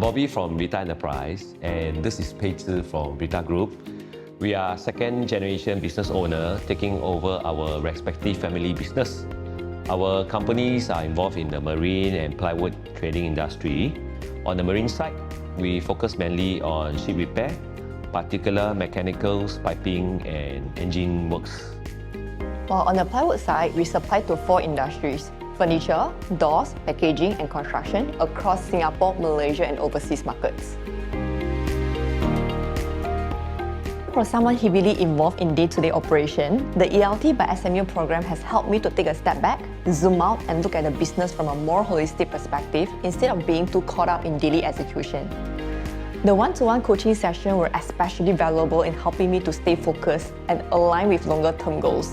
Bobby from Vita Enterprise, and this is Pei Zhi from Vita Group. We are second generation business owner taking over our respective family business. Our companies are involved in the marine and plywood trading industry. On the marine side, we focus mainly on ship repair, particular mechanicals, piping and engine works. While on the plywood side, we supply to 4 industries: furniture, doors, packaging and construction across Singapore, Malaysia and overseas markets. For someone heavily involved in day-to-day operation, the ELT by SMU program has helped me to take a step back, zoom out and look at the business from a more holistic perspective instead of being too caught up in daily execution. The one-to-one coaching session were especially valuable in helping me to stay focused and align with longer-term goals.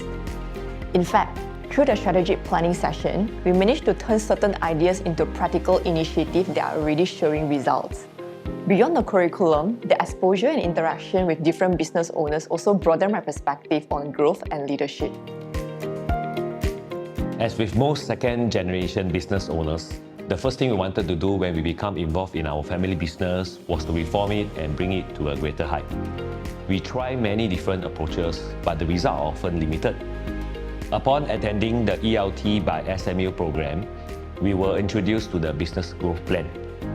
In fact, through the strategic planning session, we managed to turn certain ideas into practical initiatives that are already showing results. Beyond the curriculum, the exposure and interaction with different business owners also broadened my perspective on growth and leadership. As with most second-generation business owners, the first thing we wanted to do when we become involved in our family business was to reform it and bring it to a greater height. We tried many different approaches, but the results are often limited. Upon attending the ELT by SMU program, we were introduced to the business growth plan.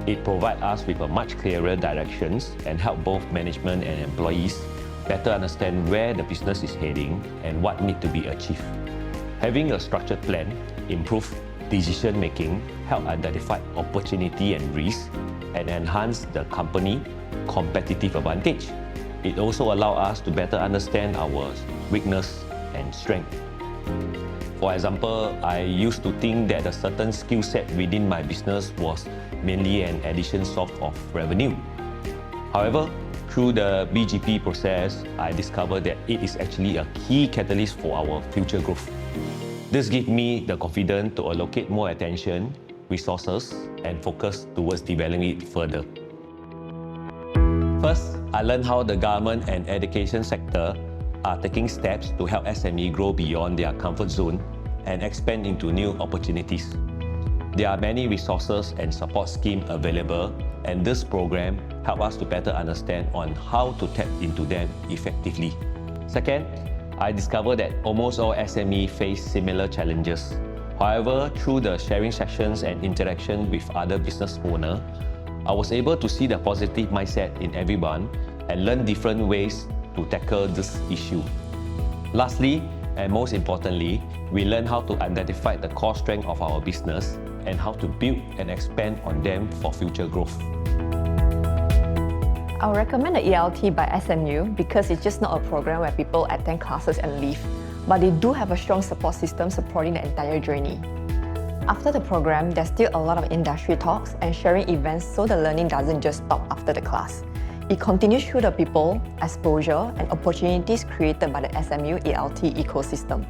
It provides us with a much clearer directions and help both management and employees better understand where the business is heading and what needs to be achieved. Having a structured plan improves decision-making, help identify opportunity and risk, and enhance the company competitive advantage. It also allows us to better understand our weakness and strength. For example, I used to think that a certain skill set within my business was mainly an addition source of revenue. However, through the BGP process, I discovered that it is actually a key catalyst for our future growth. This gives me the confidence to allocate more attention, resources, and focus towards developing it further. First, I learned how the government and education sector are taking steps to help SME grow beyond their comfort zone and expand into new opportunities. There are many resources and support schemes available, and this program helps us to better understand on how to tap into them effectively. Second, I discovered that almost all SME face similar challenges. However, through the sharing sessions and interaction with other business owners, I was able to see the positive mindset in everyone and learn different ways to tackle this issue. Lastly, and most importantly, we learn how to identify the core strength of our business and how to build and expand on them for future growth. I would recommend the ELT by SMU because it's just not a program where people attend classes and leave, but they do have a strong support system supporting the entire journey. After the program, there's still a lot of industry talks and sharing events so the learning doesn't just stop after the class. It continues through the people, exposure, and opportunities created by the SMU ELT ecosystem.